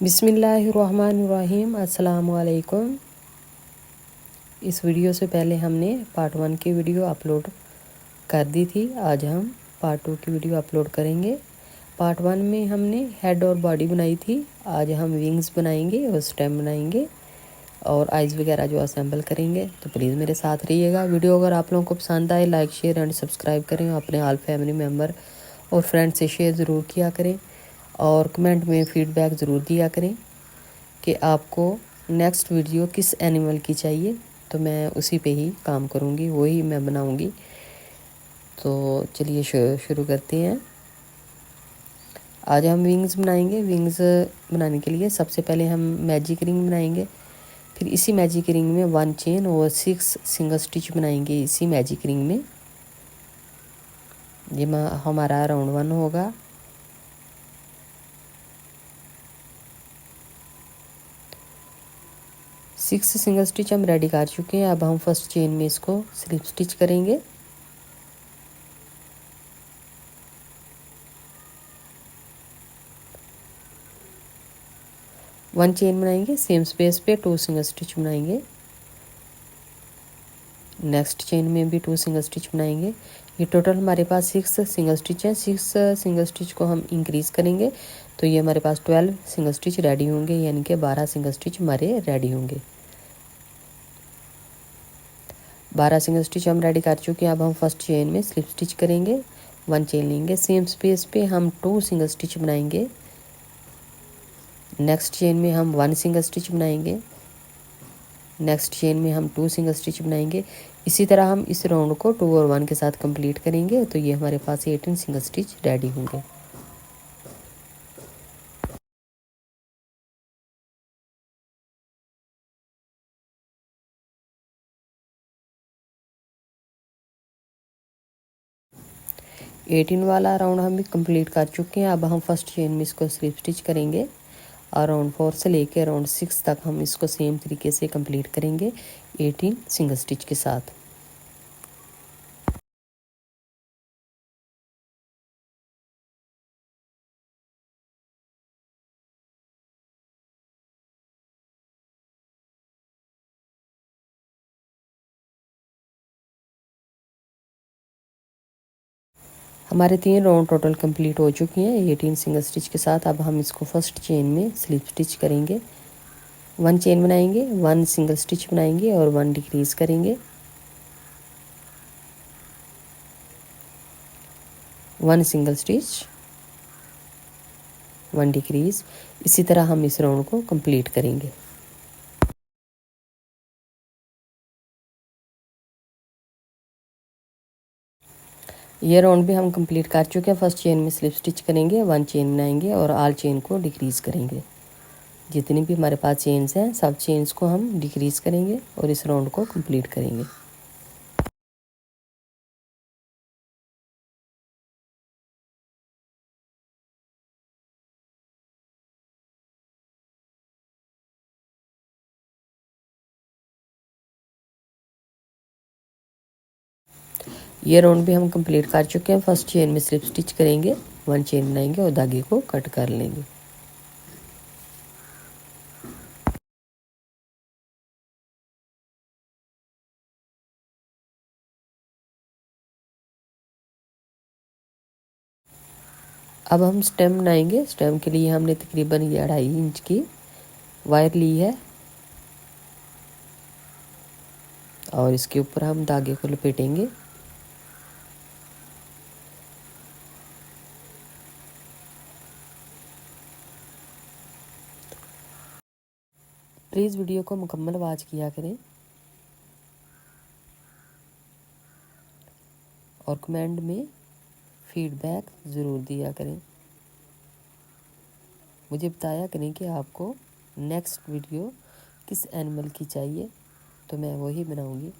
बिस्मिल्लाहिर्रहमानिर्रहीम। अस्सलामुअलैकुम। इस वीडियो से पहले हमने पार्ट 1 की वीडियो अपलोड कर दी थी। आज हम पार्ट 2 की वीडियो अपलोड करेंगे। पार्ट 1 में हमने हेड और बॉडी बनाई थी। आज हम विंग्स बनाएंगे और स्टेम बनाएंगे और आइज़ वगैरह जो असेंबल करेंगे। तो प्लीज़ मेरे साथ रहिएगा। वीडियो अगर आप लोगों को पसंद आए लाइक शेयर एंड सब्सक्राइब करें। अपने ऑल फैमिली मेम्बर और फ्रेंड से शेयर ज़रूर किया करें और कमेंट में फ़ीडबैक ज़रूर दिया करें कि आपको नेक्स्ट वीडियो किस एनिमल की चाहिए, तो मैं उसी पे ही काम करूँगी, वही मैं बनाऊँगी। तो चलिए शुरू करते हैं। आज हम विंग्स बनाएंगे। विंग्स बनाने के लिए सबसे पहले हम मैजिक रिंग बनाएंगे। फिर इसी मैजिक रिंग में 1 चेन और 6 सिंगल स्टिच बनाएंगे। इसी मैजिक रिंग में ये हमारा राउंड 1 होगा। सिक्स सिंगल स्टिच हम रेडी कर चुके हैं। अब हम फर्स्ट चेन में इसको स्लिप स्टिच करेंगे। वन चेन बनाएंगे, सेम स्पेस पे 2 सिंगल स्टिच बनाएंगे। नेक्स्ट चेन में भी 2 सिंगल स्टिच बनाएंगे। ये टोटल हमारे पास 6 सिंगल स्टिच है। 6 सिंगल स्टिच को हम इंक्रीज़ करेंगे तो ये हमारे पास 12 सिंगल स्टिच रेडी होंगे, यानी कि 12 सिंगल स्टिच हमारे रेडी होंगे। 12 सिंगल स्टिच हम रेडी कर चुके हैं। अब हम फर्स्ट चेन में स्लिप स्टिच करेंगे। 1 चेन लेंगे, सेम स्पेस पे हम 2 सिंगल स्टिच बनाएंगे। नेक्स्ट चेन में हम 1 सिंगल स्टिच बनाएंगे। नेक्स्ट चेन में हम 2 सिंगल स्टिच बनाएंगे। इसी तरह हम इस राउंड को 2 और 1 के साथ कंप्लीट करेंगे तो ये हमारे पास 18 सिंगल स्टिच रेडी होंगे। एटीन वाला राउंड हम भी कंप्लीट कर चुके हैं। अब हम फर्स्ट चेन में इसको स्लिप स्टिच करेंगे और राउंड 4 से लेकर राउंड 6 तक हम इसको सेम तरीके से कंप्लीट करेंगे 18 सिंगल स्टिच के साथ। हमारे 3 राउंड टोटल कंप्लीट हो चुकी हैं 18 सिंगल स्टिच के साथ। अब हम इसको फर्स्ट चेन में स्लिप स्टिच करेंगे। 1 चेन बनाएंगे, 1 सिंगल स्टिच बनाएंगे और 1 डिक्रीज़ करेंगे। 1 सिंगल स्टिच, 1 डिक्रीज़। इसी तरह हम इस राउंड को कंप्लीट करेंगे। ये राउंड भी हम कंप्लीट कर चुके हैं। फर्स्ट चेन में स्लिप स्टिच करेंगे, 1 चेन बनाएंगे और ऑल चेन को डिक्रीज़ करेंगे। जितनी भी हमारे पास चेन्स हैं सब चेन्स को हम डिक्रीज़ करेंगे और इस राउंड को कंप्लीट करेंगे। ये राउंड भी हम कंप्लीट कर चुके हैं। फर्स्ट चेन में स्लिप स्टिच करेंगे, 1 चेन बनाएंगे और धागे को कट कर लेंगे। अब हम स्टेम बनाएंगे। स्टेम के लिए हमने तकरीबन ये 2.5 इंच की वायर ली है और इसके ऊपर हम धागे को लपेटेंगे। प्लीज़ वीडियो को मुकम्मल वॉच किया करें और कमेंट में फ़ीडबैक ज़रूर दिया करें। मुझे बताया करें कि आपको नेक्स्ट वीडियो किस एनिमल की चाहिए, तो मैं वही बनाऊंगी।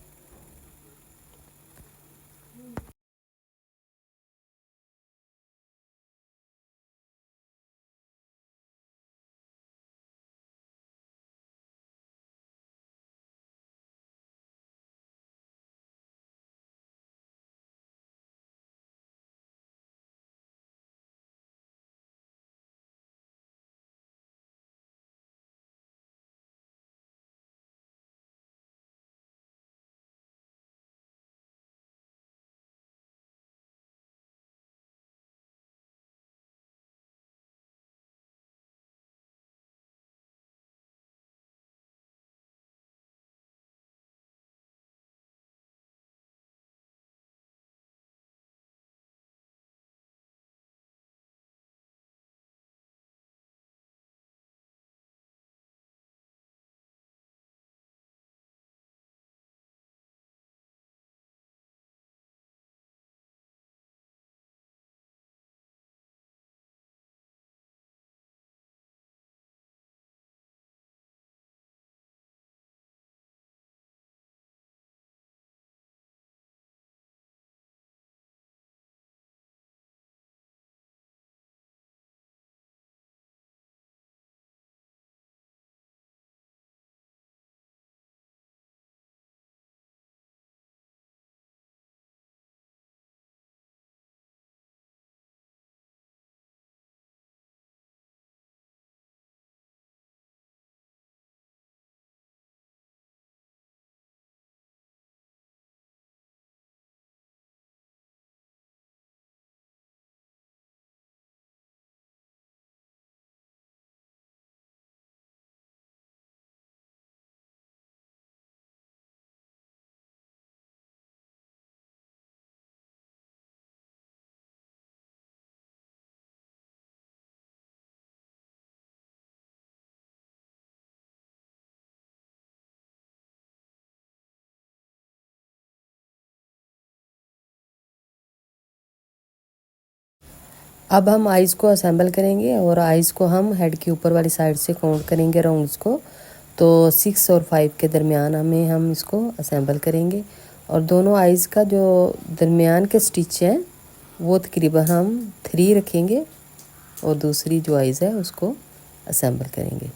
अब हम आइज़ को असेंबल करेंगे और आइज़ को हम हेड के ऊपर वाली साइड से काउंट करेंगे राउंड्स को। तो 6 और 5 के दरमियान हम इसको असेंबल करेंगे। और दोनों आइज़ का जो दरमियान के स्टिच हैं वो तकरीबन हम 3 रखेंगे और दूसरी जो आइज़ है उसको असेंबल करेंगे।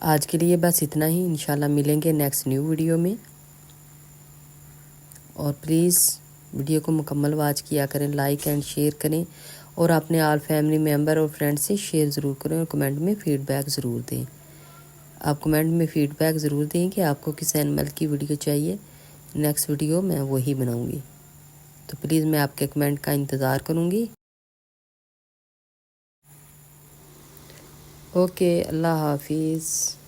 आज के लिए बस इतना ही। इंशाल्लाह मिलेंगे नेक्स्ट न्यू वीडियो में। और प्लीज़ वीडियो को मुकम्मल वॉच किया करें, लाइक एंड शेयर करें और अपने ऑल फैमिली मेम्बर और फ्रेंड्स से शेयर ज़रूर करें और कमेंट में फ़ीडबैक ज़रूर दें। आप कमेंट में फ़ीडबैक ज़रूर दें कि आपको किस एनिमल की वीडियो चाहिए। नेक्स्ट वीडियो मैं वही बनाऊँगी। तो प्लीज़ मैं आपके कमेंट का इंतज़ार करूँगी। ओके, अल्लाह हाफिज़।